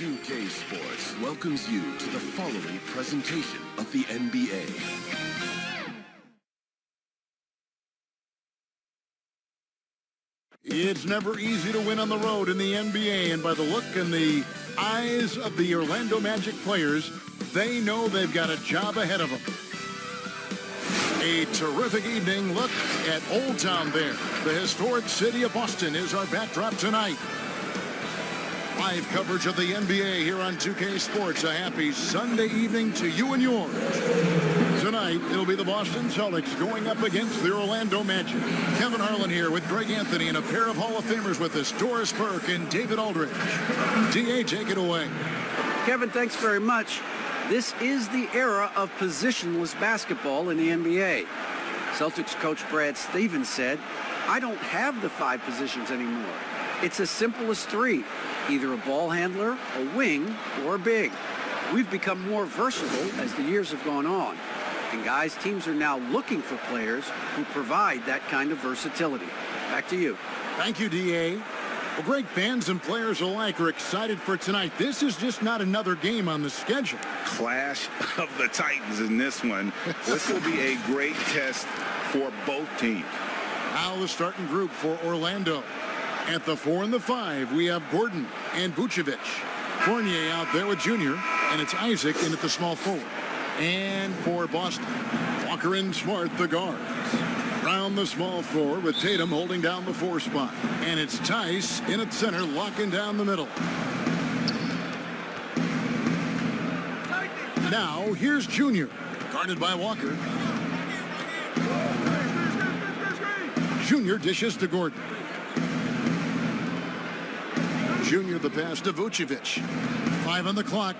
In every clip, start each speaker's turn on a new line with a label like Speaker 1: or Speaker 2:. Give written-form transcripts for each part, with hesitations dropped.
Speaker 1: 2K Sports welcomes you to the following presentation of the NBA.
Speaker 2: It's never easy to win on the road in the NBA, and by the look in the eyes of the Orlando Magic players, they know they've got a job ahead of them. A terrific evening look at Old Town there. The historic city of Boston is our backdrop tonight. Live coverage of the NBA here on 2K Sports. A happy Sunday evening to you and yours. Tonight, it'll be the Boston Celtics going up against the Orlando Magic. Kevin Harlan here with Greg Anthony and a pair of Hall of Famers with us, Doris Burke and David Aldridge. D.A., take it away.
Speaker 3: Kevin, thanks very much. This is the era of positionless basketball in the NBA. Celtics coach Brad Stevens said, "I don't have the 5 positions anymore. It's as simple as 3, either a ball handler, a wing, or a big. We've become more versatile as the years have gone on. And guys, teams are now looking for players who provide that kind of versatility." Back to you.
Speaker 2: Thank you, D.A. Well, Greg, fans and players alike are excited for tonight. This is just not another game on the schedule.
Speaker 4: Clash of the Titans in this one. This will be a great test for both teams.
Speaker 2: Now the starting group for Orlando. At the 4 and the 5, we have Gordon and Vucevic. Fournier out there with Junior, and it's Isaac in at the small forward. And for Boston, Walker and Smart, the guards. Round the small floor with Tatum holding down the 4 spot. And it's Tice in at center, locking down the middle. Now, here's Junior, guarded by Walker. Junior dishes to Gordon. Junior the pass to Vucevic. 5 on the clock.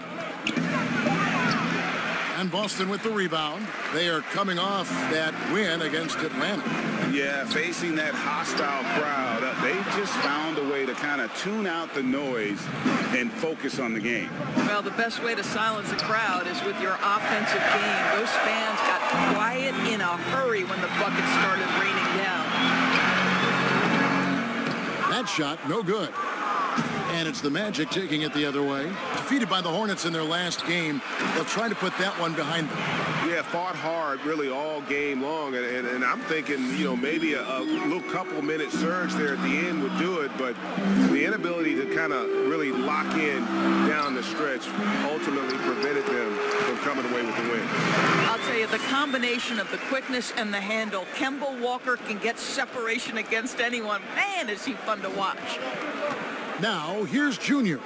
Speaker 2: And Boston with the rebound. They are coming off that win against Atlanta.
Speaker 4: Yeah, facing that hostile crowd, they've just found a way to kind of tune out the noise and focus on the game.
Speaker 5: Well, the best way to silence a crowd is with your offensive game. Those fans got quiet in a hurry when the buckets started raining down.
Speaker 2: That shot, no good. And it's the Magic taking it the other way. Defeated by the Hornets in their last game. They'll try to put that one behind them.
Speaker 6: Yeah, fought hard really all game long. And I'm thinking, you know, maybe a little couple-minute surge there at the end would do it. But the inability to kind of really lock in down the stretch ultimately prevented them from coming away with the win.
Speaker 5: I'll tell you, the combination of the quickness and the handle. Kemba Walker can get separation against anyone. Man, is he fun to watch.
Speaker 2: Now, here's Junior.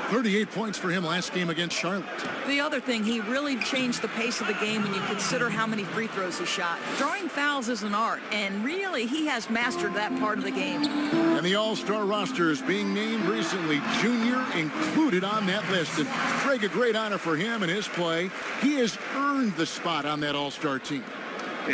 Speaker 2: 38 points for him last game against Charlotte.
Speaker 5: The other thing, he really changed the pace of the game when you consider how many free throws he shot. Drawing fouls is an art, and really, he has mastered that part of the game.
Speaker 2: And the All-Star roster is being named recently. Junior included on that list. And Greg, a great honor for him and his play. He has earned the spot on that All-Star team.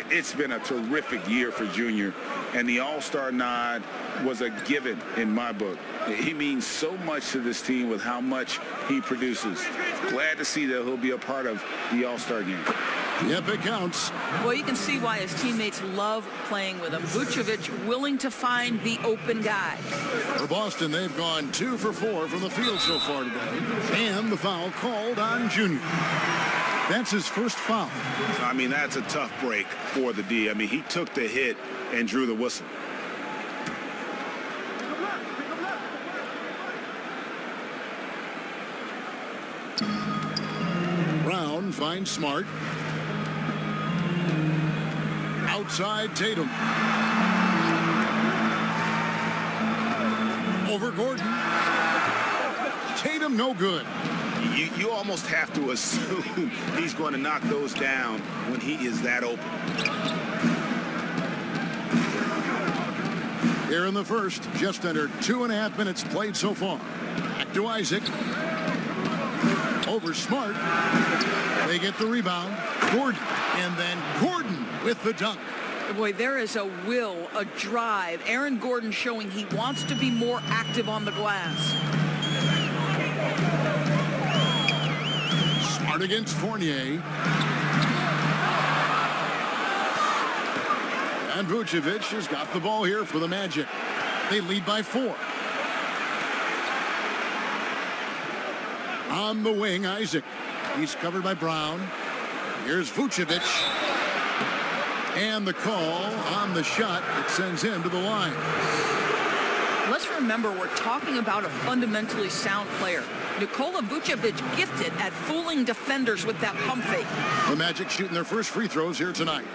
Speaker 4: It's been a terrific year for Junior, and the All-Star nod was a given in my book. He means so much to this team with how much he produces. Glad to see that he'll be a part of the All-Star game.
Speaker 2: Yep, it counts.
Speaker 5: Well, you can see why his teammates love playing with him. Vucevic willing to find the open guy.
Speaker 2: For Boston, they've gone 2 for 4 from the field so far today. And the foul called on Junior. That's his first foul.
Speaker 4: I mean, that's a tough break for the D. I mean, he took the hit and drew the whistle.
Speaker 2: Brown finds Smart. Outside Tatum. Over Gordon. Tatum no good.
Speaker 4: You almost have to assume he's going to knock those down when he is that open.
Speaker 2: Here in the first, just under 2.5 minutes played so far. Back to Isaac. Over Smart. They get the rebound. Gordon. And then Gordon with the dunk.
Speaker 5: Boy, there is a will, a drive. Aaron Gordon showing he wants to be more active on the glass.
Speaker 2: Smart against Fournier. And Vucevic has got the ball here for the Magic. They lead by 4. On the wing, Isaac. He's covered by Brown. Here's Vucevic. And the call on the shot that sends him to the line.
Speaker 5: Let's remember, we're talking about a fundamentally sound player. Nikola Vucevic gifted at fooling defenders with that pump fake.
Speaker 2: The Magic shooting their first free throws here tonight.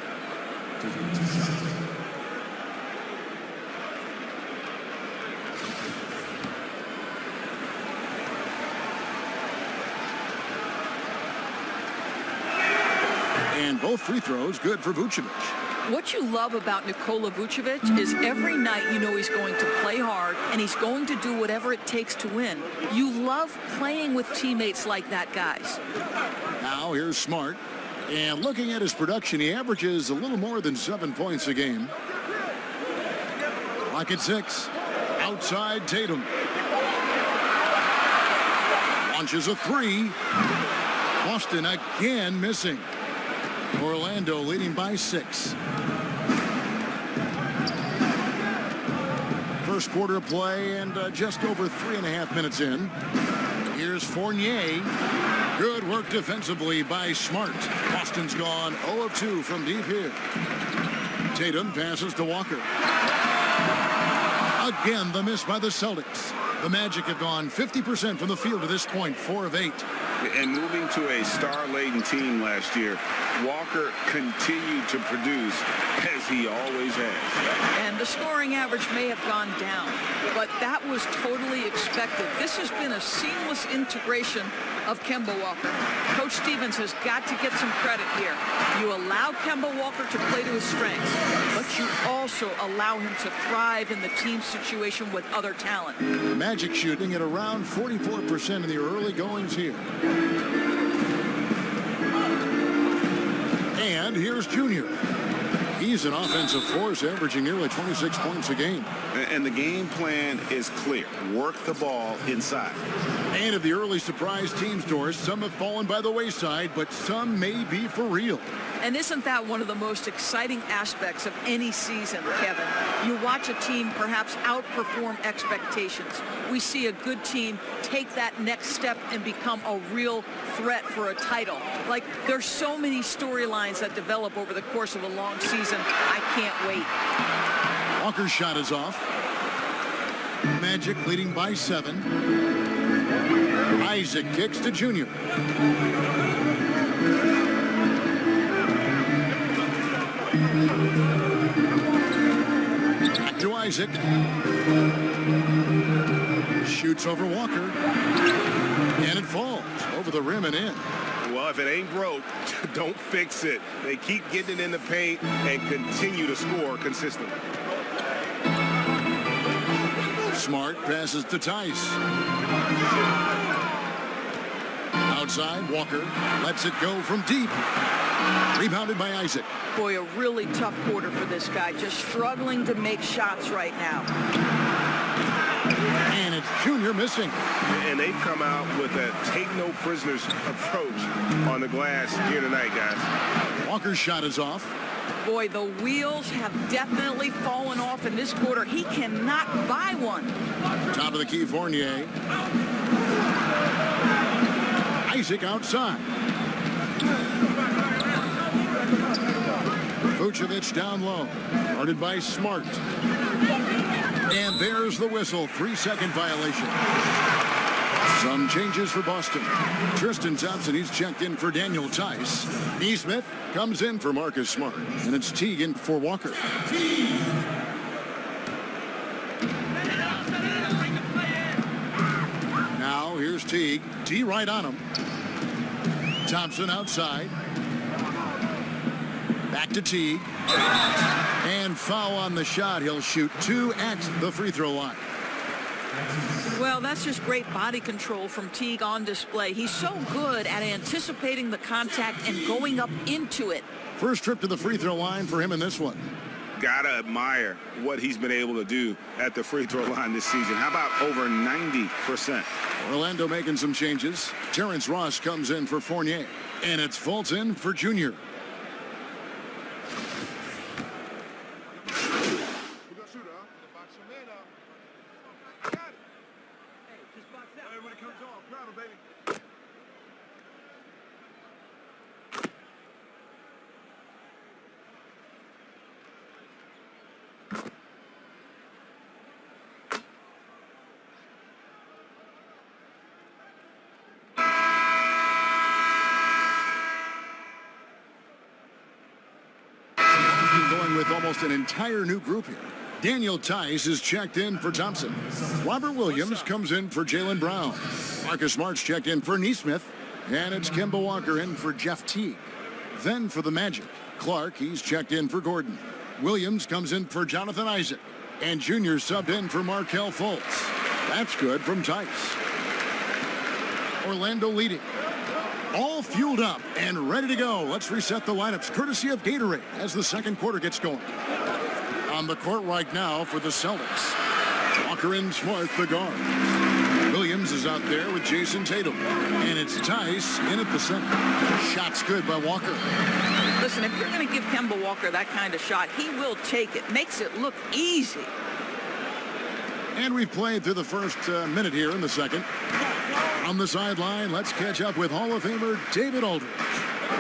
Speaker 2: And both free throws good for Vucevic.
Speaker 5: What you love about Nikola Vucevic is every night you know he's going to play hard and he's going to do whatever it takes to win. You love playing with teammates like that, guys.
Speaker 2: Now here's Smart. And looking at his production, he averages a little more than 7 points a game. Clock at 6. Outside Tatum. Launches a 3. Boston again missing. Orlando leading by 6. First quarter of play and just over 3.5 minutes in. Here's Fournier. Good work defensively by Smart. Boston's gone 0 of 2 from deep here. Tatum passes to Walker. Again, the miss by the Celtics. The Magic have gone 50% from the field to this point, 4 of 8.
Speaker 4: And moving to a star-laden team last year, Walker continued to produce as he always has.
Speaker 5: And the scoring average may have gone down, but that was totally expected. This has been a seamless integration of Kemba Walker. Coach Stevens has got to get some credit here. You allow Kemba Walker to play to his strengths, but you also allow him to thrive in the team situation with other talent.
Speaker 2: Magic shooting at around 44% in the early goings here. And here's Junior. He's an offensive force, averaging nearly 26 points a game.
Speaker 6: And the game plan is clear. Work the ball inside.
Speaker 2: And of the early surprise team scores, some have fallen by the wayside, but some may be for real.
Speaker 5: And isn't that one of the most exciting aspects of any season, Kevin? You watch a team perhaps outperform expectations. We see a good team take that next step and become a real threat for a title. Like, there's so many storylines that develop over the course of a long season. I can't wait.
Speaker 2: Walker's shot is off. Magic leading by 7. Isaac kicks to Junior. Back to Isaac. Shoots over Walker. And it falls over the rim and in.
Speaker 6: Well, if it ain't broke, don't fix it. They keep getting it in the paint and continue to score consistently.
Speaker 2: Smart passes to Tice. Outside, Walker lets it go from deep. Rebounded by Isaac.
Speaker 5: Boy, a really tough quarter for this guy. Just struggling to make shots right now.
Speaker 2: And it's Junior missing.
Speaker 6: And they've come out with a take-no-prisoners approach on the glass here tonight, guys.
Speaker 2: Walker's shot is off.
Speaker 5: Boy, the wheels have definitely fallen off in this quarter. He cannot buy one.
Speaker 2: Top of the key, Fournier. Isaac outside. Vucevic down low. Guarded by Smart. And there's the whistle. 3-second violation. Some changes for Boston. Tristan Thompson, he's checked in for Daniel Tice. Nesmith comes in for Marcus Smart. And it's Teague in for Walker. Now here's Teague. T right on him. Thompson outside. Back to Teague. And foul on the shot. He'll shoot 2 at the free throw line.
Speaker 5: Well, that's just great body control from Teague on display. He's so good at anticipating the contact and going up into it.
Speaker 2: First trip to the free throw line for him in this one.
Speaker 4: Gotta admire what he's been able to do at the free throw line this season. How about over 90%?
Speaker 2: Orlando making some changes. Terrence Ross comes in for Fournier. And it's Fulton for Junior. almost an entire new group here. Daniel Tice is checked in for Thompson. Robert Williams comes in for Jaylen Brown. Marcus Smart's checked in for Nesmith. And it's Kemba Walker in for Jeff Teague. Then for the Magic, Clark, he's checked in for Gordon. Williams comes in for Jonathan Isaac. And Junior subbed in for Markelle Fultz. That's good from Tice. Orlando leading. All fueled up and ready to go. Let's reset the lineups courtesy of Gatorade as the second quarter gets going. On the court right now for the Celtics. Walker and Smart, the guard. Williams is out there with Jason Tatum. And it's Tice in at the center. Shot's good by Walker.
Speaker 5: Listen, if you're going to give Kemba Walker that kind of shot, he will take it. Makes it look easy.
Speaker 2: And we've played through the first minute here in the second. On the sideline, let's catch up with Hall of Famer David Aldridge.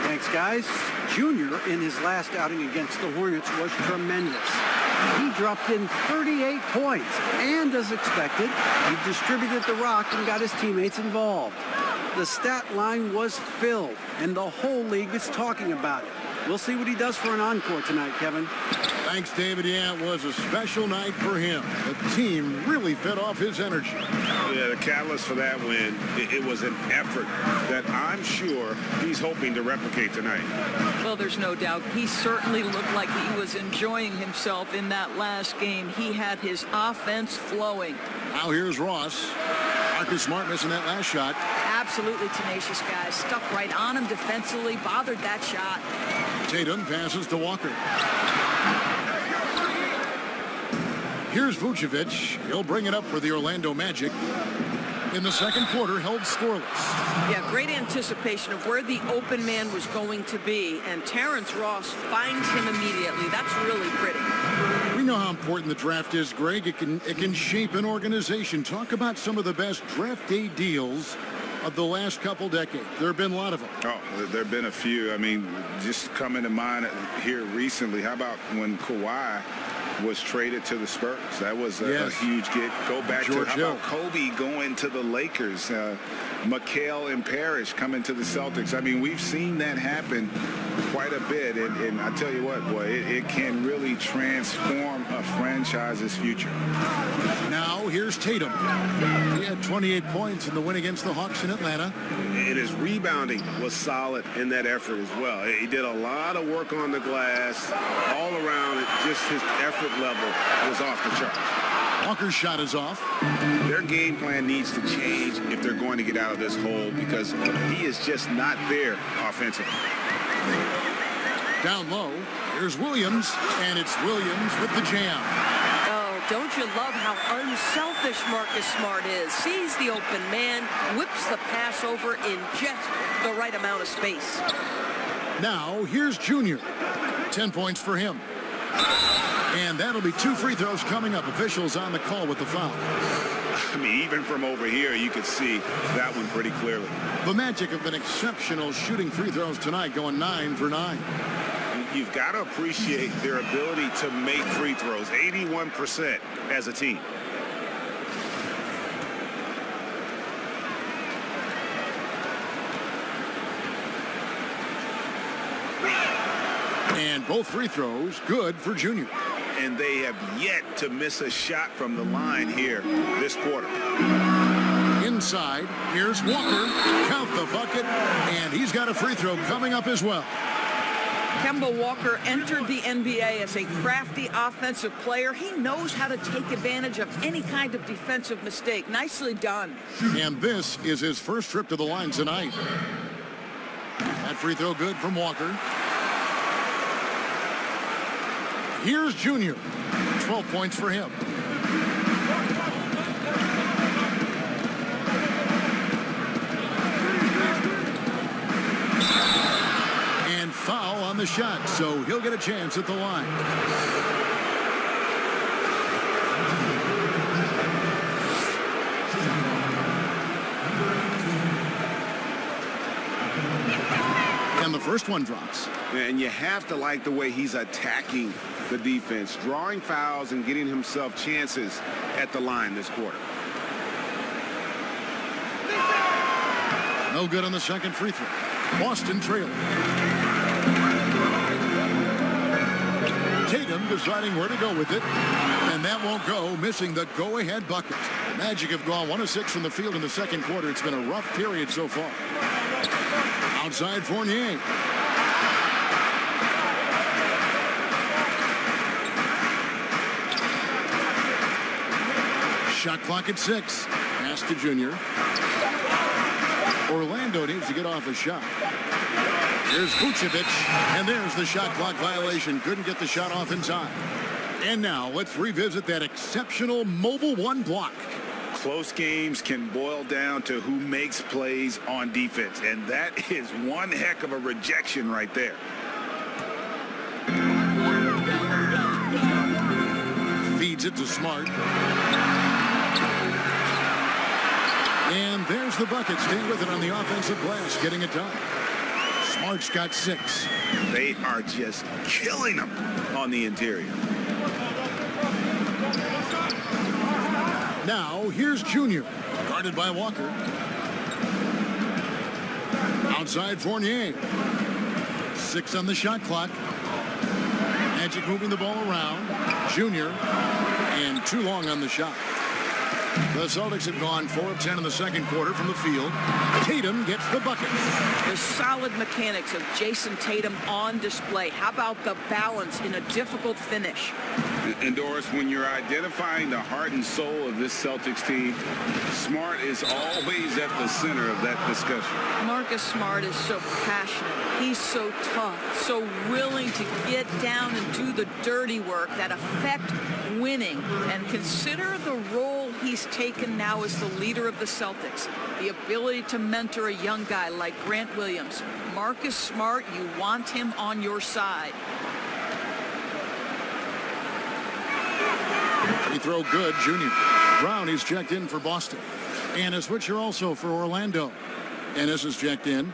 Speaker 3: Thanks, guys. Junior, in his last outing against the Hornets, was tremendous. He dropped in 38 points, and as expected, he distributed the rock and got his teammates involved. The stat line was filled, and the whole league is talking about it. We'll see what he does for an encore tonight, Kevin.
Speaker 2: Thanks, David. Yeah, it was a special night for him. The team really fed off his energy.
Speaker 6: Yeah, the catalyst for that win, it was an effort that I'm sure he's hoping to replicate tonight.
Speaker 5: Well, there's no doubt. He certainly looked like he was enjoying himself in that last game. He had his offense flowing.
Speaker 2: Now here's Ross. Marcus Smart missing that last shot.
Speaker 5: Absolutely tenacious guy. Stuck right on him defensively, bothered that shot.
Speaker 2: Tatum passes to Walker. Here's Vucevic. He'll bring it up for the Orlando Magic. In the second quarter, held scoreless.
Speaker 5: Yeah, great anticipation of where the open man was going to be, and Terrence Ross finds him immediately. That's really pretty.
Speaker 2: We know how important the draft is, Greg. It can shape an organization. Talk about some of the best draft day deals of the last couple decades. There have been a lot of them.
Speaker 4: Oh, there have been a few. I mean, just coming to mind here recently, how about when Kawhi was traded to the Spurs? That was a huge get. Go back to how about Kobe going to the Lakers, McHale and Parrish coming to the Celtics. I mean, we've seen that happen quite a bit, and I tell you what, boy, it can really transform a franchise's future.
Speaker 2: Now here's Tatum. He had 28 points in the win against the Hawks in Atlanta.
Speaker 6: And his rebounding was solid in that effort as well. He did a lot of work on the glass all around. Just his effort level was off the chart.
Speaker 2: Walker's shot is off.
Speaker 6: Their game plan needs to change if they're going to get out of this hole, because he is just not there offensively.
Speaker 2: Down low, here's Williams, and it's Williams with the jam.
Speaker 5: Oh, don't you love how unselfish Marcus Smart is? Sees the open man, whips the pass over in just the right amount of space.
Speaker 2: Now, here's Junior. 10 points for him. And that'll be 2 free throws coming up. Officials on the call with the foul.
Speaker 6: I mean, even from over here, you could see that one pretty clearly.
Speaker 2: The Magic have been exceptional shooting free throws tonight, going 9 for 9.
Speaker 6: You've got to appreciate their ability to make free throws, 81% as a team.
Speaker 2: And both free throws good for Junior.
Speaker 6: And they have yet to miss a shot from the line here this quarter.
Speaker 2: Inside, here's Walker. Count the bucket, and he's got a free throw coming up as well.
Speaker 5: Kemba Walker entered the NBA as a crafty offensive player. He knows how to take advantage of any kind of defensive mistake. Nicely done.
Speaker 2: And this is his first trip to the line tonight. That free throw good from Walker. Here's Junior. 12 points for him. And foul on the shot, so he'll get a chance at the line. And the first one drops.
Speaker 6: And you have to like the way he's attacking the defense, drawing fouls and getting himself chances at the line this quarter.
Speaker 2: No good on the second free throw. Boston trailing. Tatum deciding where to go with it. And that won't go, missing the go-ahead bucket. The Magic have gone 1 of 6 from the field in the second quarter. It's been a rough period so far. Outside Fournier. Shot clock at 6. Pass to Junior. Orlando needs to get off a shot. Here's Vucevic, and there's the shot clock violation. Couldn't get the shot off in time. And now let's revisit that exceptional mobile one block.
Speaker 4: Close games can boil down to who makes plays on defense, and that is one heck of a rejection right there.
Speaker 2: Feeds it to Smart. And there's the bucket. Stay with it on the offensive glass, getting it done. Smart's got 6.
Speaker 4: They are just killing them on the interior.
Speaker 2: Now, here's Junior, guarded by Walker. Outside Fournier. 6 on the shot clock. Magic moving the ball around. Junior, and too long on the shot. The Celtics have gone 4 of 10 in the second quarter from the field. Tatum gets the bucket.
Speaker 5: The solid mechanics of Jason Tatum on display. How about the balance in a difficult finish?
Speaker 4: And Doris, when you're identifying the heart and soul of this Celtics team, Smart is always at the center of that discussion.
Speaker 5: Marcus Smart is so passionate. He's so tough, so willing to get down and do the dirty work that affect winning. And consider the role he's taken now as the leader of the Celtics. The ability to mentor a young guy like Grant Williams. Marcus Smart, you want him on your side.
Speaker 2: Free throw good, Junior. Brown is checked in for Boston. And a switcher also for Orlando. Ennis is checked in.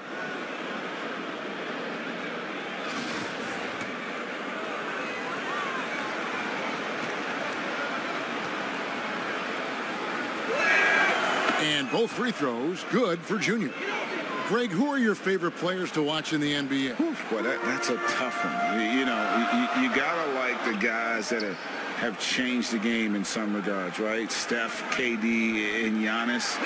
Speaker 2: And both free throws good for Junior. Greg, who are your favorite players to watch in the NBA?
Speaker 4: Boy, that's a tough one. You know, you gotta like the guys that have changed the game in some regards, right? Steph, KD, and Giannis.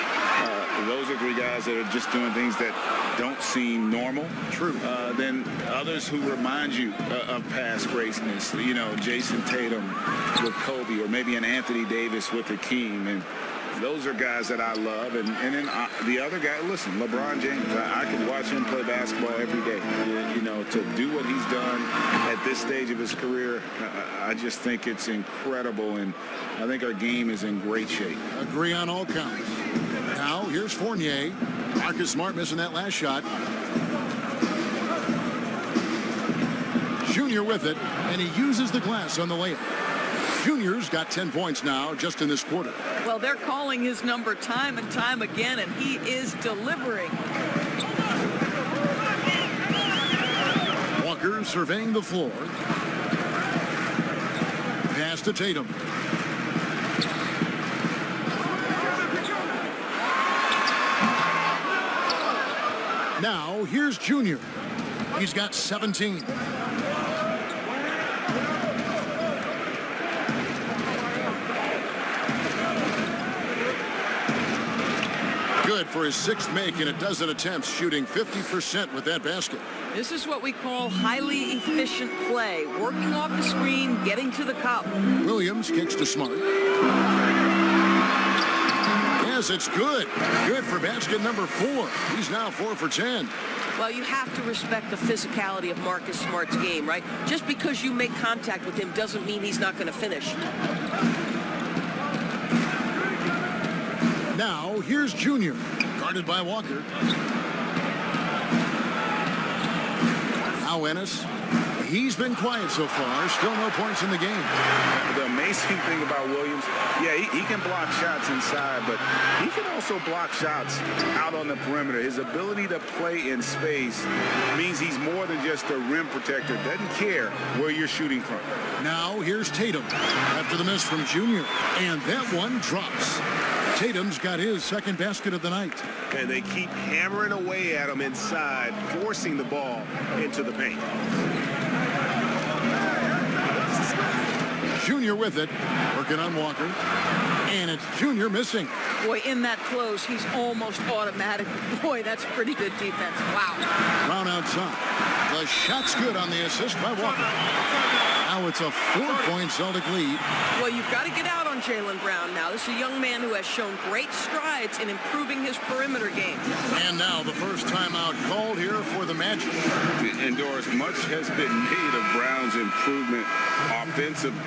Speaker 4: Those are 3 guys that are just doing things that don't seem normal.
Speaker 2: True.
Speaker 4: Then others who remind you of past greatness. You know, Jason Tatum with Kobe, or maybe an Anthony Davis with Hakeem. And those are guys that I love. And then the other guy, listen, LeBron James, I could watch him play basketball every day. You know, to do what he's done at this stage of his career, I just think it's incredible. And I think our game is in great shape.
Speaker 2: Agree on all counts. Now, here's Fournier. Marcus Smart missing that last shot. Junior with it, and he uses the glass on the layup. Junior's got 10 points now just in this quarter.
Speaker 5: Well, they're calling his number time and time again, and he is delivering.
Speaker 2: Walker surveying the floor. Pass to Tatum. Now, here's Junior. He's got 17. Good for his 6th make in a dozen attempts, shooting 50% with that basket.
Speaker 5: This is what we call highly efficient play. Working off the screen, getting to the cup.
Speaker 2: Williams kicks to Smart. Yes, it's good. Good for basket number 4. He's now 4 for 10.
Speaker 5: Well, you have to respect the physicality of Marcus Smart's game, right? Just because you make contact with him doesn't mean he's not going to finish.
Speaker 2: Now, here's Junior, guarded by Walker. Now Ennis. He's been quiet so far. Still no points in the game.
Speaker 4: The amazing thing about Williams, yeah, he can block shots inside, but he can also block shots out on the perimeter. His ability to play in space means he's more than just a rim protector. Doesn't care where you're shooting from.
Speaker 2: Now here's Tatum after the miss from Junior. And that one drops. Tatum's got his 2nd basket of the night.
Speaker 6: And they keep hammering away at him inside, forcing the ball into the paint.
Speaker 2: Junior with it, working on Walker. And it's Junior missing.
Speaker 5: Boy, in that close, he's almost automatic. Boy, that's pretty good defense. Wow.
Speaker 2: Brown outside. The shot's good on the assist by Walker. Now it's a 4-point Celtic lead.
Speaker 7: Well, you've got to get out on Jaylen Brown now. This is a young man who has shown great strides in improving his perimeter game.
Speaker 2: And now the first timeout called here for the Magic.
Speaker 4: And Doris, much has been made of Brown's improvement offensively.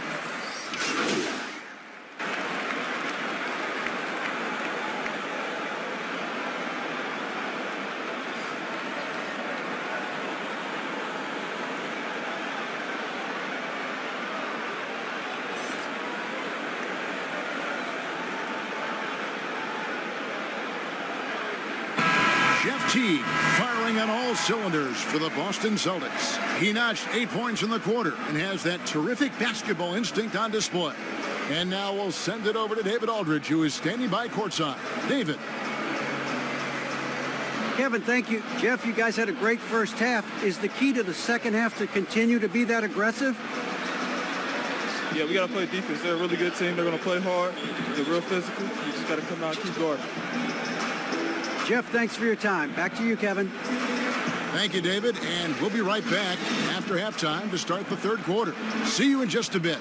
Speaker 2: Jeff Teague firing on all cylinders for the Boston Celtics. He notched 8 points in the quarter and has that terrific basketball instinct on display. And now we'll send it over to David Aldridge, who is standing by courtside. David.
Speaker 3: Kevin, thank you. Jeff, you guys had a great first half. Is the key to the second half to continue to be that aggressive?
Speaker 8: Yeah, we got to play defense. They're a really good team. They're going to play hard. They're real physical. You just got to come out and keep guarding.
Speaker 3: Jeff, thanks for your time. Back to you, Kevin.
Speaker 2: Thank you, David. And we'll be right back after halftime to start the third quarter. See you in just a bit.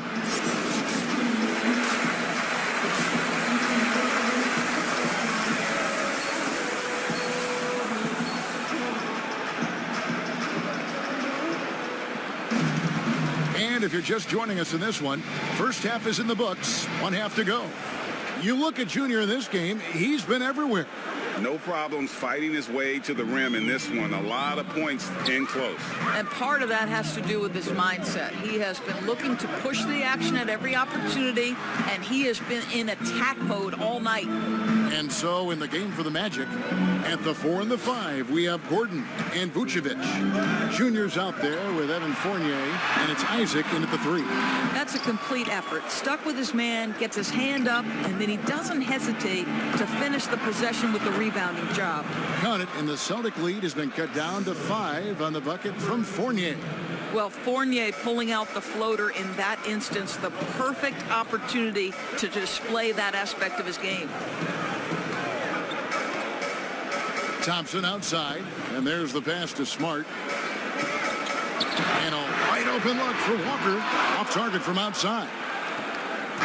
Speaker 2: And if you're just joining us in this one, first half is in the books. 1 half to go. You look at Junior in this game, he's been everywhere.
Speaker 4: No problems fighting his way to the rim in this one. A lot of points in close.
Speaker 5: And part of that has to do with his mindset. He has been looking to push the action at every opportunity, and he has been in attack mode all night.
Speaker 2: And so in the game for the Magic, at the 4 and the 5, we have Gordon and Vucevic. Junior's out there with Evan Fournier, and it's Isaac in at the 3.
Speaker 5: That's a complete effort. Stuck with his man, gets his hand up, and then he doesn't hesitate to finish the possession with the rebounding job.
Speaker 2: Count it, and the Celtic lead has been cut down to 5 on the bucket from Fournier.
Speaker 5: Well, Fournier pulling out the floater in that instance, the perfect opportunity to display that aspect of his game.
Speaker 2: Thompson outside, and there's the pass to Smart. And a wide open look for Walker, off target from outside.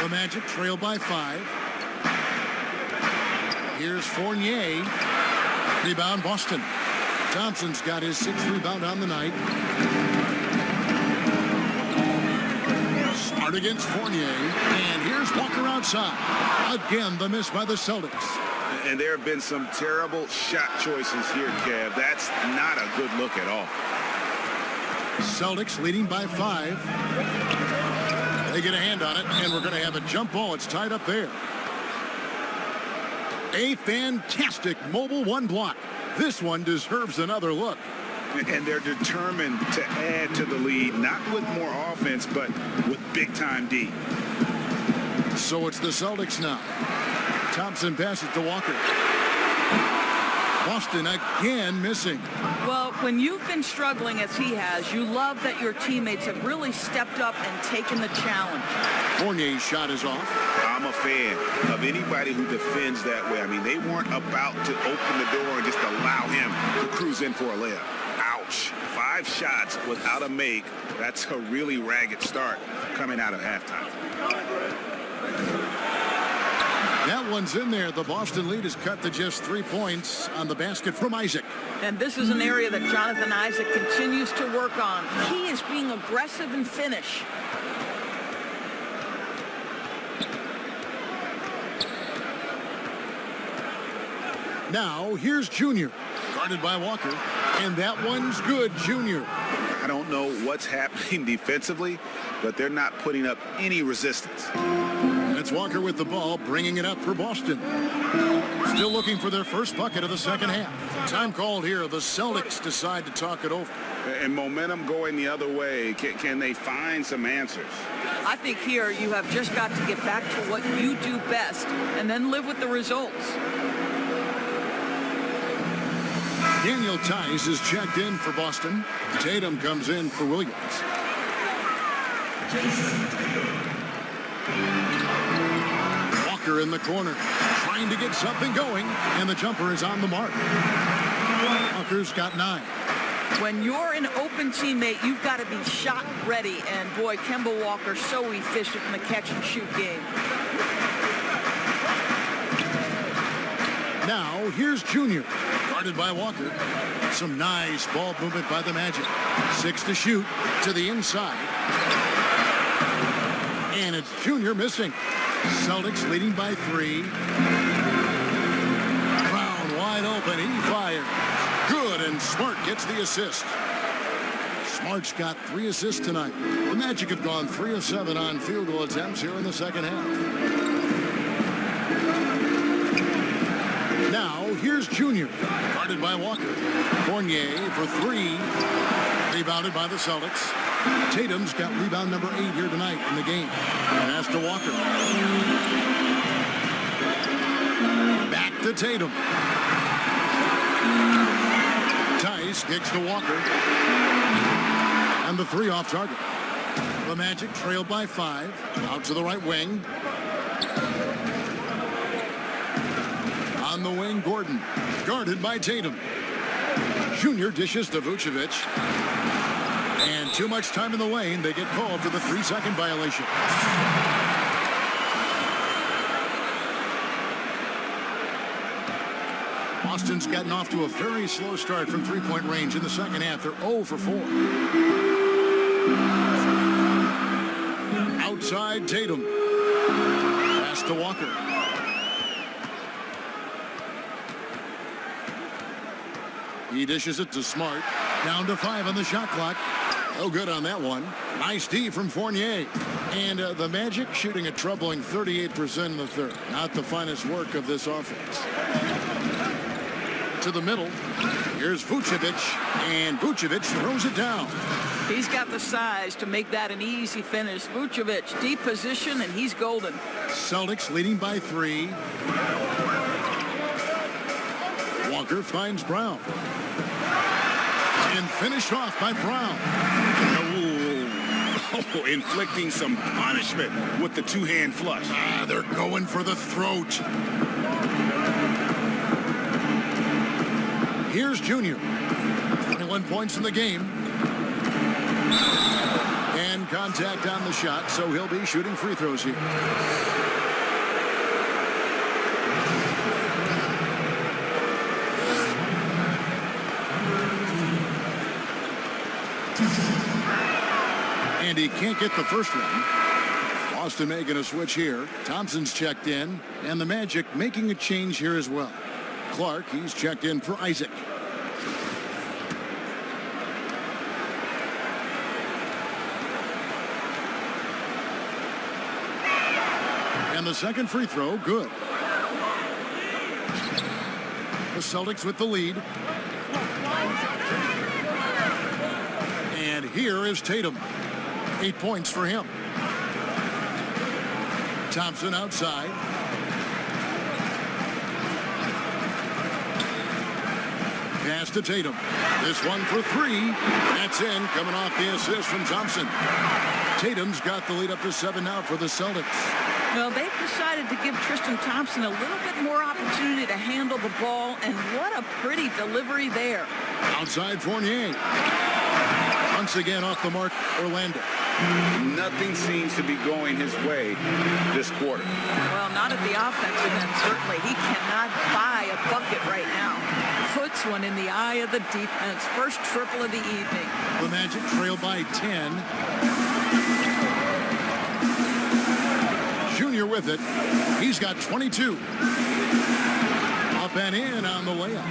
Speaker 2: The Magic trail by 5. Here's Fournier. Rebound Boston. Thompson's got his 6th rebound on the night. Smart against Fournier. And here's Walker outside. Again, the miss by the Celtics.
Speaker 4: And there have been some terrible shot choices here, Kev. That's not a good look at all.
Speaker 2: Celtics leading by 5. They get a hand on it, and we're going to have a jump ball. It's tied up there. A fantastic mobile 1 block. This one deserves another look.
Speaker 4: And they're determined to add to the lead, not with more offense, but with big-time D.
Speaker 2: So it's the Celtics now. Thompson passes to Walker. Boston again missing.
Speaker 5: Well, when you've been struggling as he has, you love that your teammates have really stepped up and taken the challenge.
Speaker 2: Fournier's shot is off.
Speaker 4: I'm a fan of anybody who defends that way. I mean, they weren't about to open the door and just allow him to cruise in for a layup. Ouch. 5 shots without a make. That's a really ragged start coming out of halftime.
Speaker 2: That one's in there. The Boston lead is cut to just 3 points on the basket from Isaac.
Speaker 5: And this is an area that Jonathan Isaac continues to work on. He is being aggressive and finish.
Speaker 2: Now, here's Junior, guarded by Walker, and that one's good, Junior.
Speaker 4: I don't know what's happening defensively, but they're not putting up any resistance.
Speaker 2: And it's Walker with the ball, bringing it up for Boston. Still looking for their first bucket of the second half. Time called here. The Celtics decide to talk it over.
Speaker 4: And momentum going the other way. Can they find some answers?
Speaker 5: I think here you have just got to get back to what you do best and then live with the results.
Speaker 2: Daniel Tice is checked in for Boston. Tatum comes in for Williams. Walker in the corner, trying to get something going, and the jumper is on the mark. Walker's got 9.
Speaker 5: When you're an open teammate, you've got to be shot ready. And boy, Kemba Walker so efficient in the catch and shoot game.
Speaker 2: Now, here's Junior, guarded by Walker. Some nice ball movement by the Magic. 6 to shoot to the inside. And it's Junior missing. Celtics leading by 3. Brown wide open. He fires. Good, and Smart gets the assist. Smart's got 3 assists tonight. The Magic have gone 3 of 7 on field goal attempts here in the second half. Now, here's Junior, guarded by Walker. Fournier for 3. Rebounded by the Celtics. Tatum's got rebound number 8 here tonight in the game. And as to Walker. Back to Tatum. Tice kicks to Walker. And the 3 off target. The Magic trailed by 5. Out to the right wing. On the wing, Gordon, guarded by Tatum. Junior dishes to Vucevic. And too much time in the lane. They get called for the 3-second violation. Boston's gotten off to a very slow start from three-point range in the second half. They're 0 for 4. Outside, Tatum. Pass to Walker. He dishes it to Smart. Down to 5 on the shot clock. Oh, good on that one. Nice D from Fournier. And the Magic shooting a troubling 38% in the third. Not the finest work of this offense. To the middle. Here's Vucevic. And Vucevic throws it down.
Speaker 5: He's got the size to make that an easy finish. Vucevic, deep position, and he's golden.
Speaker 2: Celtics leading by 3. Walker finds Brown. And finished off by Brown.
Speaker 4: Oh, inflicting some punishment with the 2-hand flush.
Speaker 2: They're going for the throat. Here's Junior. 21 points in the game. And contact on the shot, so he'll be shooting free throws here. And he can't get the first one. Boston making a switch here. Thompson's checked in, and the Magic making a change here as well. Clark, he's checked in for Isaac. And the second free throw, good. The Celtics with the lead. And here is Tatum. 8 points for him. Thompson outside. Pass to Tatum. This one for 3. That's in, coming off the assist from Thompson. Tatum's got the lead up to 7 now for the Celtics.
Speaker 5: Well, they've decided to give Tristan Thompson a little bit more opportunity to handle the ball, and what a pretty delivery there.
Speaker 2: Outside Fournier. Once again off the mark, Orlando.
Speaker 4: Nothing seems to be going his way this quarter.
Speaker 5: Well, not at the offensive end, certainly. He cannot buy a bucket right now. Puts one in the eye of the defense. First triple of the evening.
Speaker 2: The Magic trail by 10. Junior with it. He's got 22. Up and in on the layup.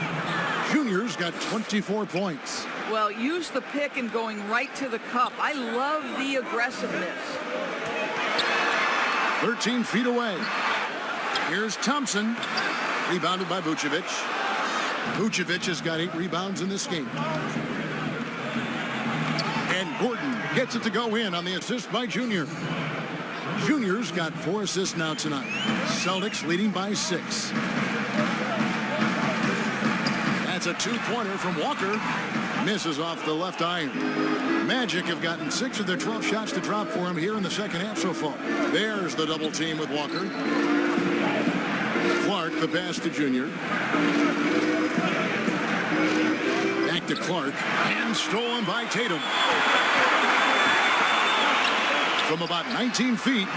Speaker 2: Junior's got 24 points.
Speaker 5: Well, use the pick and going right to the cup. I love the aggressiveness.
Speaker 2: 13 feet away. Here's Thompson. Rebounded by Vucevic. Vucevic has got 8 rebounds in this game. And Gordon gets it to go in on the assist by Junior. Junior's got 4 assists now tonight. Celtics leading by 6. That's a 2-pointer from Walker. Misses off the left iron. Magic have gotten 6 of their 12 shots to drop for him here in the second half so far. There's the double team with Walker. Clark, the pass to Junior. Back to Clark, and stolen by Tatum. From about 19 feet,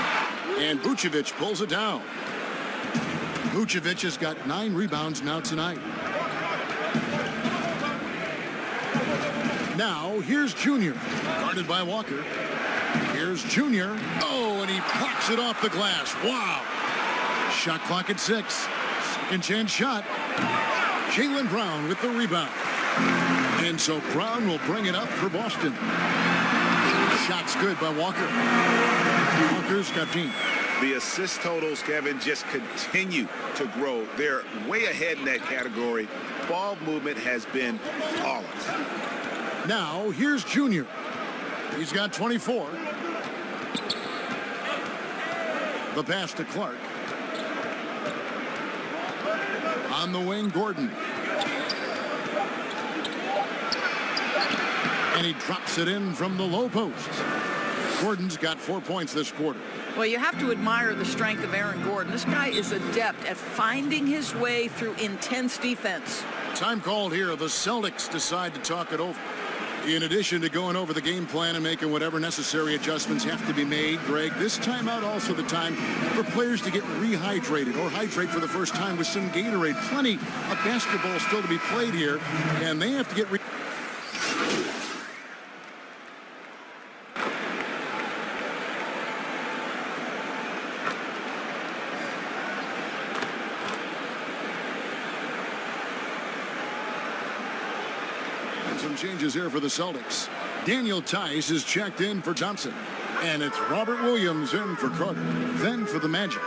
Speaker 2: and Vucevic pulls it down. Vucevic has got 9 rebounds now tonight. Now, here's Junior, guarded by Walker. Here's Junior. Oh, and he pops it off the glass. Wow. Shot clock at 6. Second chance shot. Jaylen Brown with the rebound. And so Brown will bring it up for Boston. Shot's good by Walker. Walker's got 15.
Speaker 6: The assist totals, Kevin, just continue to grow. They're way ahead in that category. Ball movement has been flawless.
Speaker 2: Now, here's Junior. He's got 24. The pass to Clark. On the wing, Gordon. And he drops it in from the low post. Gordon's got 4 points this quarter.
Speaker 5: Well, you have to admire the strength of Aaron Gordon. This guy is adept at finding his way through intense defense.
Speaker 2: Time called here. The Celtics decide to talk it over. In addition to going over the game plan and making whatever necessary adjustments have to be made, Greg, this timeout also the time for players to get rehydrated or hydrate for the first time with some Gatorade. Plenty of basketball still to be played here, and they have to get some changes here for the Celtics. Daniel Tice is checked in for Thompson. And it's Robert Williams in for Carter. Then for the Magic,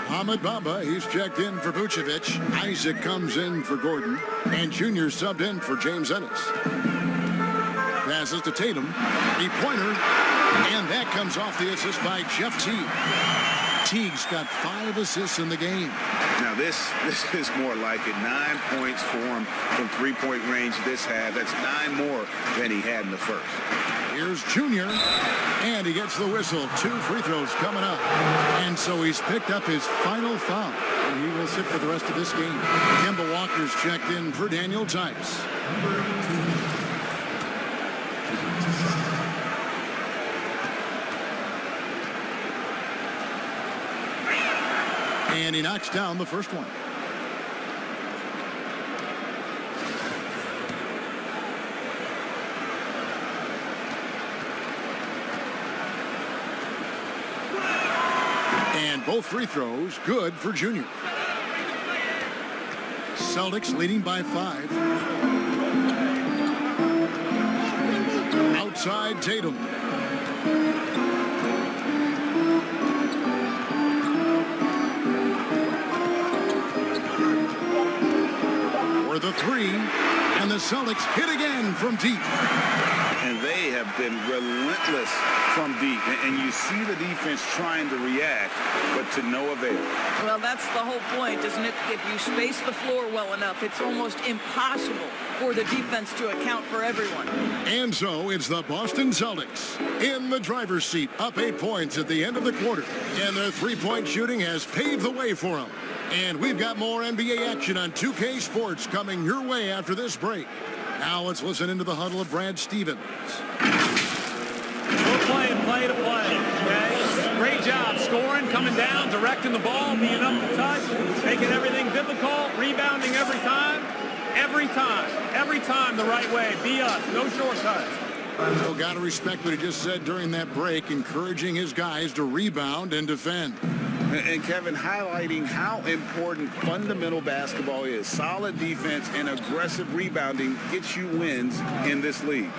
Speaker 2: Ahmed Bamba, he's checked in for Vucevic. Isaac comes in for Gordon. And Junior subbed in for James Ennis. Passes to Tatum. A pointer. And that comes off the assist by Jeff Teague. Teague's got 5 assists in the game.
Speaker 6: Now this is more like it. 9 points for him from three-point range this half. That's 9 more than he had in the first.
Speaker 2: Here's Junior, and he gets the whistle. 2 free throws coming up. And so he's picked up his final foul. And he will sit for the rest of this game. Kemba Walker's checked in for Daniel Tice. And he knocks down the first one. And both free throws good for Junior. Celtics leading by 5. Outside Tatum. For the 3, and the Celtics hit again from deep.
Speaker 4: And they have been relentless from deep. And you see the defense trying to react, but to no avail.
Speaker 5: Well, that's the whole point, isn't it? If you space the floor well enough, it's almost impossible for the defense to account for everyone.
Speaker 2: And so it's the Boston Celtics in the driver's seat, up 8 points at the end of the quarter. And their three-point shooting has paved the way for them. And we've got more NBA action on 2K Sports coming your way after this break. Now let's listen into the huddle of Brad Stevens.
Speaker 9: We're playing play to play, okay? Great job scoring, coming down, directing the ball, being up to touch, making everything difficult, rebounding every time the right way. Be us, no shortcuts.
Speaker 2: So got to respect what he just said during that break, encouraging his guys to rebound and defend.
Speaker 4: And Kevin, highlighting how important fundamental basketball is. Solid defense and aggressive rebounding gets you wins in this league.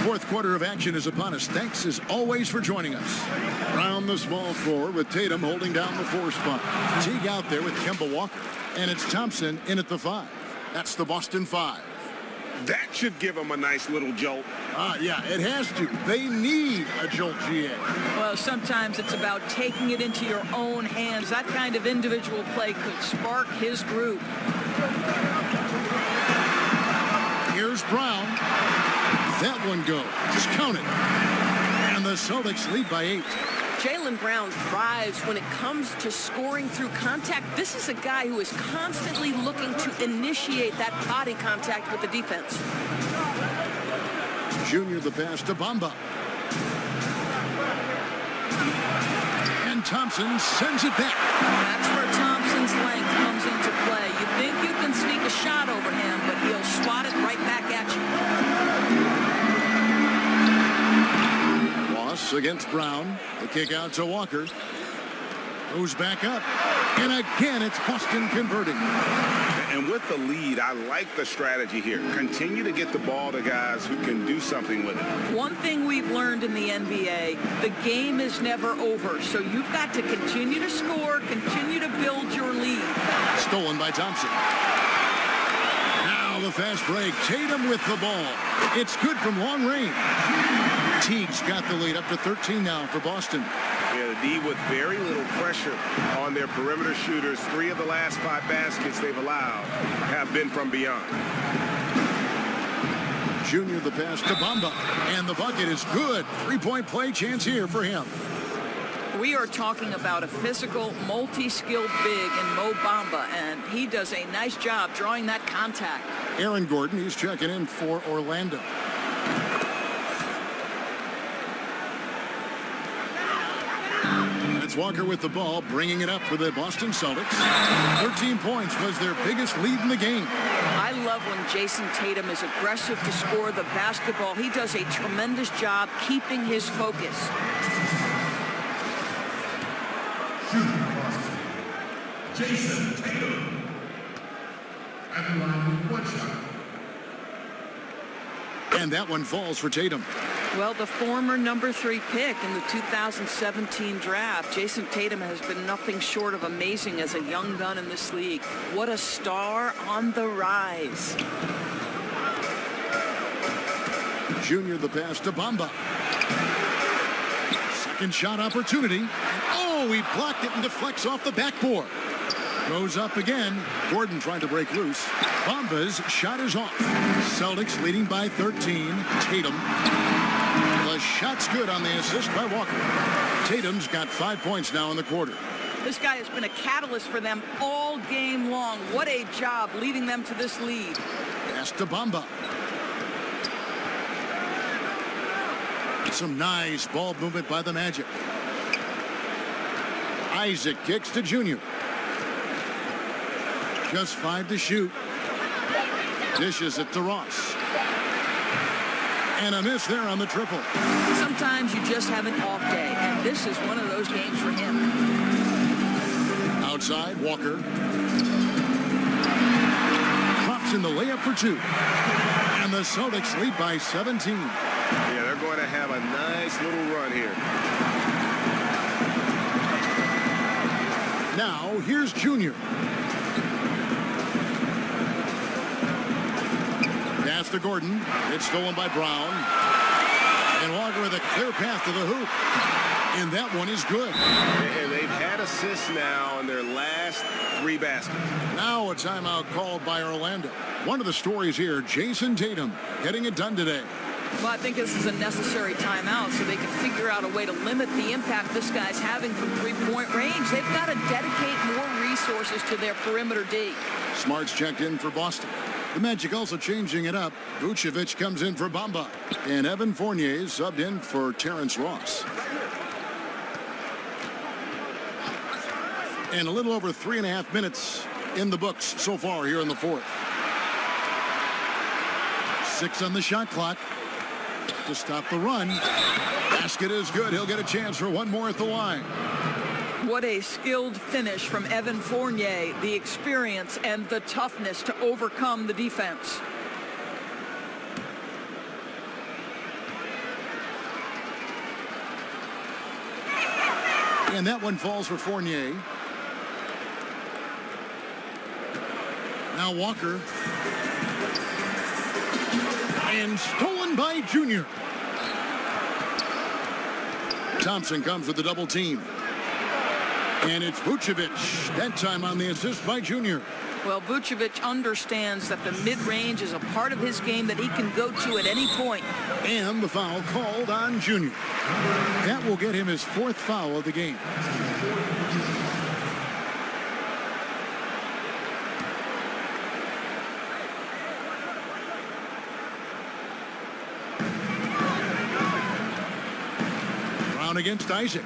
Speaker 2: Fourth quarter of action is upon us. Thanks as always for joining us. Round the small floor with Tatum holding down the 4 spot. Teague out there with Kemba Walker. And it's Thompson in at the 5. That's the Boston 5.
Speaker 6: That should give them a nice little jolt.
Speaker 2: Yeah, it has to. They need a jolt, GA.
Speaker 5: Well, sometimes it's about taking it into your own hands. That kind of individual play could spark his group.
Speaker 2: Here's Brown. that one go. Just count it. And the Celtics lead by 8.
Speaker 7: Jaylen Brown thrives when it comes to scoring through contact. This is a guy who is constantly looking to initiate that body contact with the defense.
Speaker 2: Junior the pass to Bamba. And Thompson sends it back.
Speaker 5: That's where Thompson's length comes into play. You think you can sneak a shot over him, but he'll swat it right back at
Speaker 2: you. Ross against Brown. The kick out to Walker. Goes back up. And again, it's Boston converting.
Speaker 6: And with the lead, I like the strategy here. Continue to get the ball to guys who can do something with it.
Speaker 5: One thing we've learned in the NBA, the game is never over. So you've got to continue to score, continue to build your lead.
Speaker 2: Stolen by Thompson. Now the fast break. Tatum with the ball. It's good from long range. Teague's got the lead up to 13 now for Boston.
Speaker 6: Yeah, the D with very little pressure on their perimeter shooters. 3 of the last 5 baskets they've allowed have been from beyond.
Speaker 2: Junior the pass to Bamba. And the bucket is good. 3-point play chance here for him.
Speaker 5: We are talking about a physical, multi-skilled big in Mo Bamba, and he does a nice job drawing that contact.
Speaker 2: Aaron Gordon, he's checking in for Orlando. It's Walker with the ball, bringing it up for the Boston Celtics. 13 points was their biggest lead in the game.
Speaker 5: I love when Jason Tatum is aggressive to score the basketball. He does a tremendous job keeping his focus.
Speaker 1: Jason Tatum. At the line with 1 shot.
Speaker 2: And that one falls for Tatum.
Speaker 5: Well, the former number 3 pick in the 2017 draft, Jason Tatum has been nothing short of amazing as a young gun in this league. What a star on the rise.
Speaker 2: Junior the pass to Bamba. Second shot opportunity. And oh, he blocked it and deflects off the backboard. Goes up again. Gordon trying to break loose. Bamba's shot is off. Celtics leading by 13. Tatum. The shot's good on the assist by Walker. Tatum's got 5 points now in the quarter.
Speaker 5: This guy has been a catalyst for them all game long. What a job leading them to this lead.
Speaker 2: Pass to Bamba. Some nice ball movement by the Magic. Isaac kicks to Junior. Just 5 to shoot. Dishes it to Ross. And a miss there on the triple.
Speaker 5: Sometimes you just have an off day, and this is one of those games for him.
Speaker 2: Outside, Walker. Drops in the layup for 2. And the Celtics lead by 17.
Speaker 6: Yeah, they're going to have a nice little run here.
Speaker 2: Now, here's Junior. Pass to Gordon. It's stolen by Brown. And Walker with a clear path to the hoop. And that one is good.
Speaker 6: And they've had assists now in their last 3 baskets.
Speaker 2: Now a timeout called by Orlando. One of the stories here, Jason Tatum getting it done today.
Speaker 5: Well, I think this is a necessary timeout so they can figure out a way to limit the impact this guy's having from 3-point range. They've got to dedicate more resources to their perimeter D.
Speaker 2: Smart's checked in for Boston. The Magic also changing it up. Vucevic comes in for Bamba. And Evan Fournier subbed in for Terrence Ross. And a little over 3.5 minutes in the books so far here in the 4th. 6 on the shot clock to stop the run. Basket is good. He'll get a chance for one more at the line.
Speaker 5: What a skilled finish from Evan Fournier, the experience and the toughness to overcome the defense.
Speaker 2: And that one falls for Fournier. Now Walker. And stolen by Junior. Thompson comes with the double team. And it's Vucevic. That time on the assist by Junior.
Speaker 5: Well, Vucevic understands that the mid-range is a part of his game that he can go to at any point.
Speaker 2: And the foul called on Junior. That will get him his 4th foul of the game. Brown against Isaac.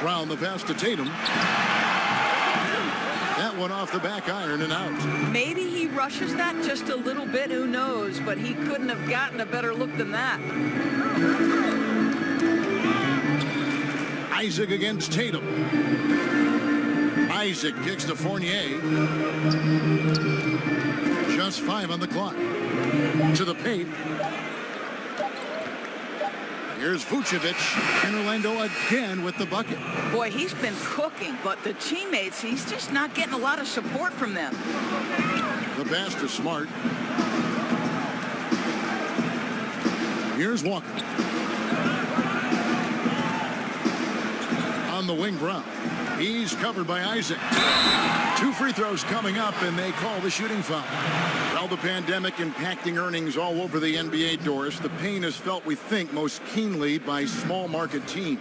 Speaker 2: Brown the pass to Tatum. That one off the back iron and out.
Speaker 5: Maybe he rushes that just a little bit, who knows, but he couldn't have gotten a better look than that.
Speaker 2: Isaac against Tatum. Isaac kicks to Fournier. Just 5 on the clock. To the paint. Here's Vucevic in Orlando again with the bucket.
Speaker 5: Boy, he's been cooking, but the teammates, he's just not getting a lot of support from them.
Speaker 2: The pass to Smart. Here's Walker. On the wing, Brown. He's covered by Isaac. 2 free throws coming up, and they call the shooting foul. Well, the pandemic impacting earnings all over the NBA, Doris. The pain is felt, we think, most keenly by small market teams.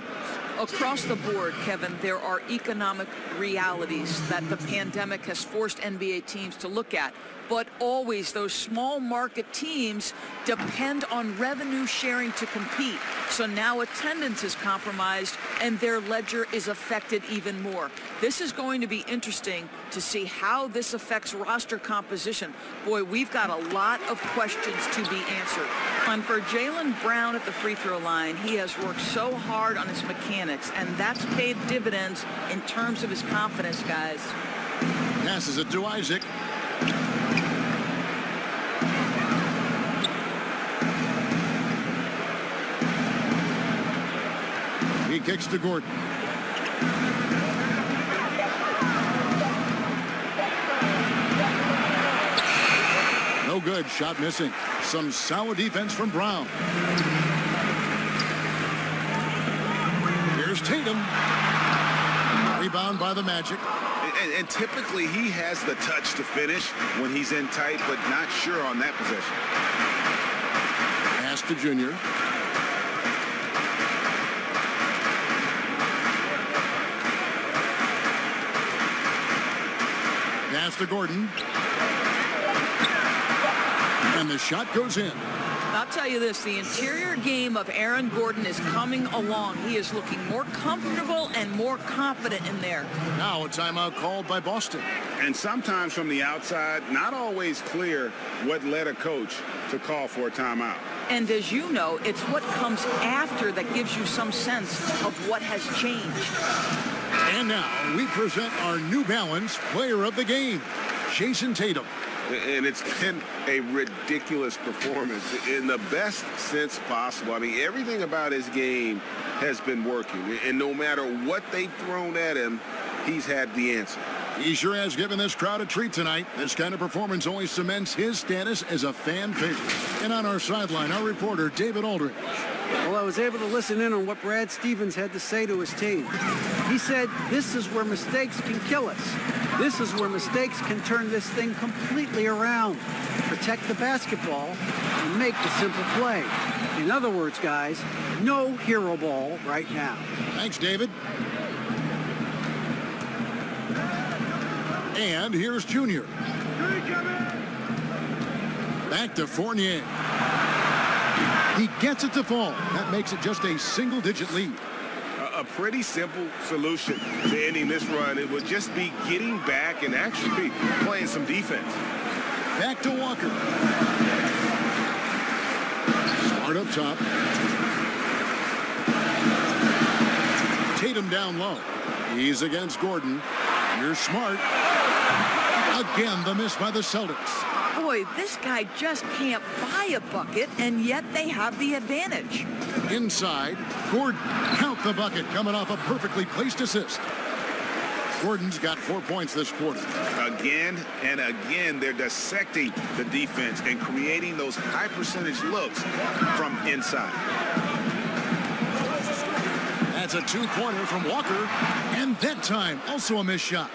Speaker 5: Across the board, Kevin, there are economic realities that the pandemic has forced NBA teams to look at. But always those small market teams depend on revenue sharing to compete. So now attendance is compromised and their ledger is affected even more. This is going to be interesting to see how this affects roster composition. Boy, we've got a lot of questions to be answered. And for Jaylen Brown at the free throw line, he has worked so hard on his mechanics, and that's paid dividends in terms of his confidence, guys.
Speaker 2: Passes it to Isaac. He kicks to Gordon. No good. Shot missing. Some solid defense from Brown. Here's Tatum. Rebound by the Magic.
Speaker 6: And typically he has the touch to finish when he's in tight, but not sure on that possession.
Speaker 2: Pass to Junior. Pass to Gordon. And the shot goes in.
Speaker 5: I'll tell you this, the interior game of Aaron Gordon is coming along. He is looking more comfortable and more confident in there.
Speaker 2: Now a timeout called by Boston.
Speaker 6: And sometimes from the outside, not always clear what led a coach to call for a timeout.
Speaker 5: And as you know, it's what comes after that gives you some sense of what has changed.
Speaker 2: And now we present our New Balance player of the game, Jason Tatum.
Speaker 6: And it's been a ridiculous performance in the best sense possible. I mean, everything about his game has been working. And no matter what they've thrown at him, he's had the answer.
Speaker 2: He sure has given this crowd a treat tonight. This kind of performance only cements his status as a fan favorite. And on our sideline, our reporter, David Aldridge.
Speaker 3: Well, I was able to listen in on what Brad Stevens had to say to his team. He said, this is where mistakes can kill us. This is where mistakes can turn this thing completely around. Protect the basketball and make the simple play. In other words, guys, no hero ball right now.
Speaker 2: Thanks, David. And here's Junior. Back to Fournier. He gets it to fall. That makes it just a single-digit lead.
Speaker 6: A pretty simple solution to ending this run. It would just be getting back and actually playing some defense.
Speaker 2: Back to Walker. Smart up top. Tatum down low. He's against Gordon. Here's Smart. Again, the miss by the Celtics.
Speaker 5: Boy, this guy just can't buy a bucket, and yet they have the advantage.
Speaker 2: Inside, Gordon. Count the bucket coming off a perfectly placed assist. Gordon's got 4 points this quarter.
Speaker 6: Again and again, they're dissecting the defense and creating those high percentage looks from inside.
Speaker 2: That's a two-pointer from Walker. And that time, also a missed shot.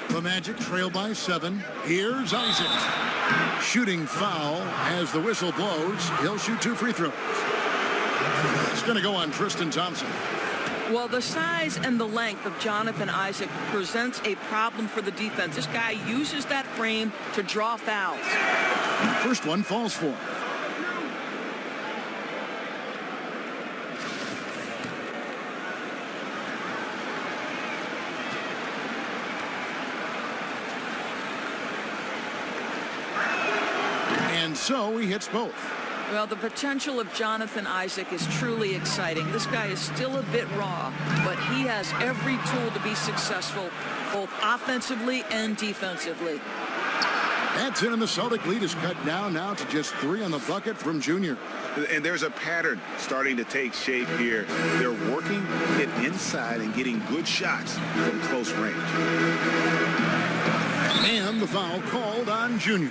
Speaker 2: The Magic trail by 7. Here's Isaac. Shooting foul as the whistle blows. He'll shoot 2 free throws. It's going to go on Tristan Thompson.
Speaker 5: Well, the size and the length of Jonathan Isaac presents a problem for the defense. This guy uses that frame to draw fouls.
Speaker 2: First one falls for him. And so he hits both.
Speaker 5: Well, the potential of Jonathan Isaac is truly exciting. This guy is still a bit raw, but he has every tool to be successful, both offensively and defensively.
Speaker 2: That's it, and the Celtic lead is cut down now to just 3 on the bucket from Junior.
Speaker 4: And there's a pattern starting to take shape here. They're working it inside and getting good shots from close range.
Speaker 2: And the foul called on Junior.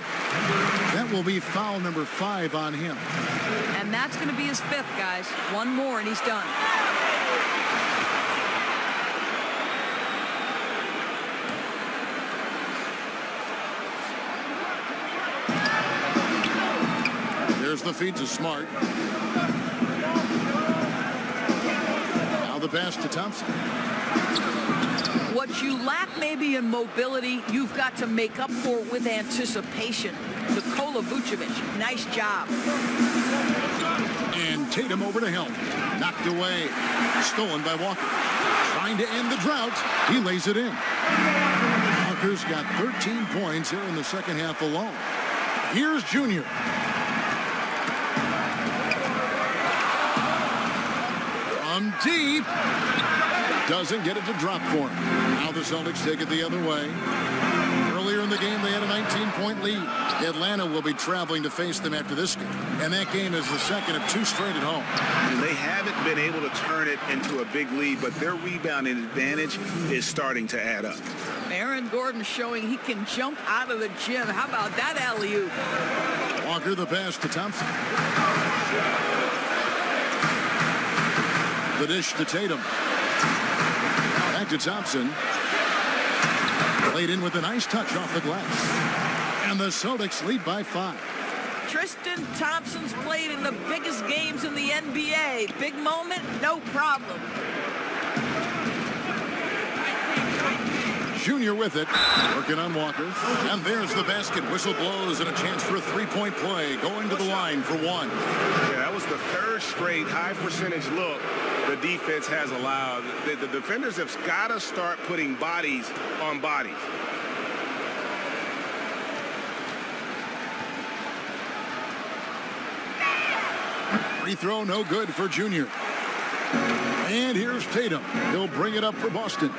Speaker 2: That will be foul number 5 on him.
Speaker 5: And that's going to be his 5th, guys. One more and he's done.
Speaker 2: There's the feed to Smart. Now the pass to Thompson.
Speaker 5: What you lack maybe in mobility, you've got to make up for with anticipation. Nikola Vucevic, nice job.
Speaker 2: And Tatum over to help. Knocked away. Stolen by Walker. Trying to end the drought. He lays it in. Walker's got 13 points here in the second half alone. Here's Junior. From deep. Doesn't get it to drop for him. Now the Celtics take it the other way. Earlier in the game, they had a 19-point lead. Atlanta will be traveling to face them after this game. And that game is the second of 2 straight at home.
Speaker 4: And they haven't been able to turn it into a big lead, but their rebounding advantage is starting to add up.
Speaker 5: Aaron Gordon showing he can jump out of the gym. How about that alley-oop?
Speaker 2: Walker the pass to Thompson. The dish to Tatum. Back to Thompson. Played in with a nice touch off the glass. And the Celtics lead by 5.
Speaker 5: Tristan Thompson's played in the biggest games in the NBA. Big moment, no problem.
Speaker 2: Junior with it, working on Walker. And there's the basket. Whistle blows and a chance for a 3-point play. Going to the line for 1.
Speaker 6: Yeah, that was the 3rd straight high percentage look the defense has allowed. The defenders have got to start putting bodies on bodies.
Speaker 2: Free throw no good for Junior. And here's Tatum. He'll bring it up for Boston.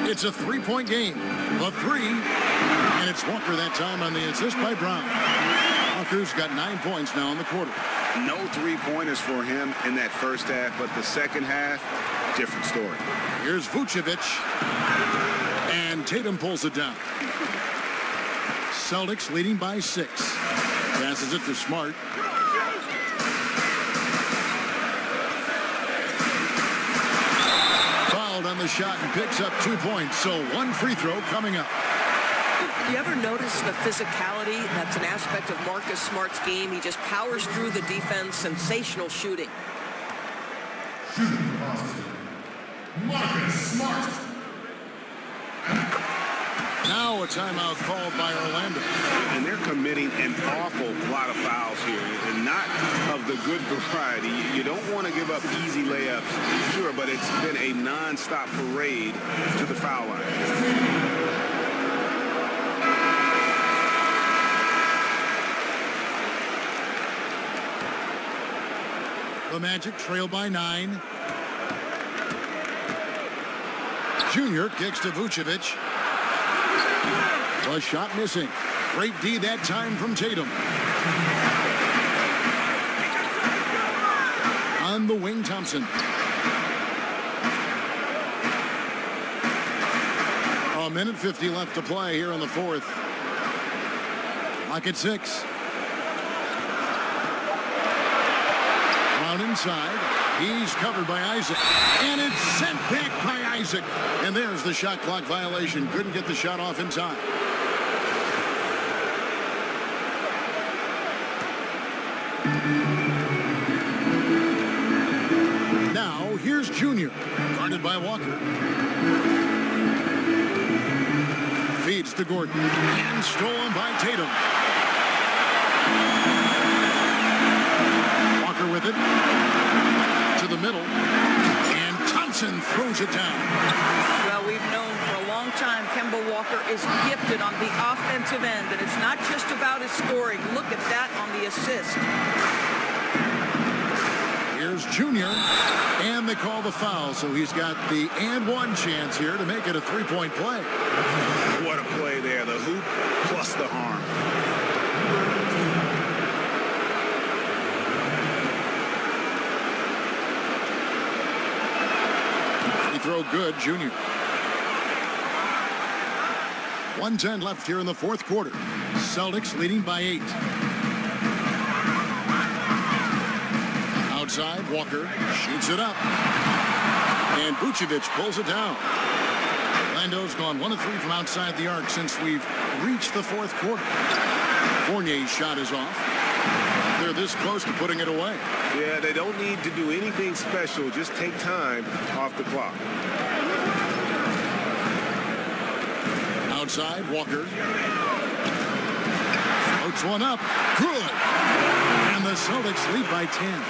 Speaker 2: It's a 3-point game. A 3. And it's Walker that time on the assist by Brown. Walker's got 9 points now in the quarter.
Speaker 4: No 3-pointers for him in that first half, but the second half, different story.
Speaker 2: Here's Vucevic. And Tatum pulls it down. Celtics leading by 6. Passes it to Smart. Fouled on the shot and picks up 2 points. So 1 free throw coming up.
Speaker 7: You ever notice the physicality? That's an aspect of Marcus Smart's game. He just powers through the defense. Sensational shooting.
Speaker 1: Shooting for Boston, Marcus Smart.
Speaker 2: Now a timeout called by Orlando.
Speaker 6: And they're committing an awful lot of fouls here, and not of the good variety. You don't want to give up easy layups, sure, but it's been a non-stop parade to the foul line.
Speaker 2: The Magic trail by 9. Junior kicks to Vucevic. The shot missing. Great D that time from Tatum. On the wing, Thompson. A minute 50 left to play here in the 4th. Clock at 6. Inside. He's covered by Isaac. And it's sent back by Isaac. And there's the shot clock violation. Couldn't get the shot off in time. Now, here's Junior. Guarded by Walker. Feeds to Gordon. And stolen by Tatum. Walker with it. To the middle. And Thompson throws it down.
Speaker 5: Well, we've known for a long time Kemba Walker is gifted on the offensive end, and it's not just about his scoring. Look at that on the assist.
Speaker 2: Here's Junior, and they call the foul, so he's got the and one chance here to make it a three-point play.
Speaker 4: What a play there. The hoop plus the harm.
Speaker 2: Free throw good, Junior. 1:10 left here in the fourth quarter. Celtics leading by 8. Outside, Walker shoots it up. And Vucevic pulls it down. Orlando's gone 1 of 3 from outside the arc since we've reached the fourth quarter. Fournier's shot is off. They're this close to putting it away.
Speaker 6: Yeah, they don't need to do anything special. Just take time off the clock.
Speaker 2: Outside, Walker. Floats one up. Good. And the Celtics lead by 10.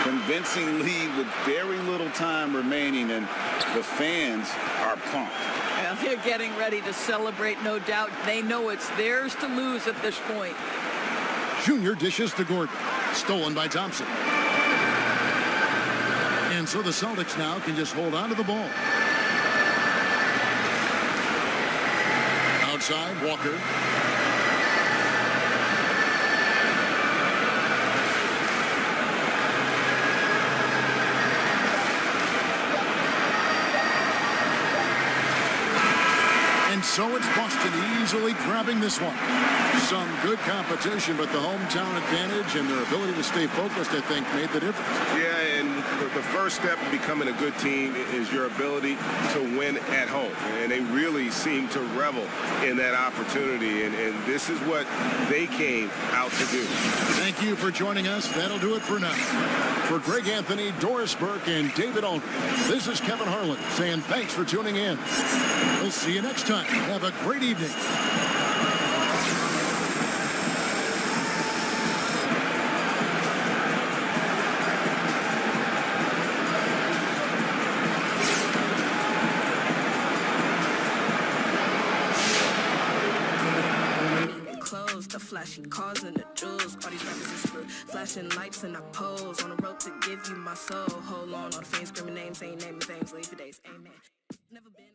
Speaker 4: Convincing lead with very little time remaining, and the fans are pumped.
Speaker 5: Well, they're getting ready to celebrate, no doubt. They know it's theirs to lose at this point.
Speaker 2: Junior dishes to Gordon. Stolen by Thompson. And so the Celtics now can just hold on to the ball. Outside, Walker. And so it's Boston easily grabbing this one. Some good competition, but the hometown advantage and their ability to stay focused, I think, made the difference.
Speaker 6: Yeah, and the first step in becoming a good team is your ability to win at home. And they really seem to revel in that opportunity. And this is what they came out to do.
Speaker 2: Thank you for joining us. That'll do it for now. For Greg Anthony, Doris Burke, and David Aldridge, this is Kevin Harlan saying thanks for tuning in. We'll see you next time. Have a great evening.
Speaker 10: The flashy cars and the jewels, all these rappers is screwed. Flashing lights and I pose on the road to give you my soul. Hold on, all the fans screaming names, ain't naming things, leave your days, amen. Never been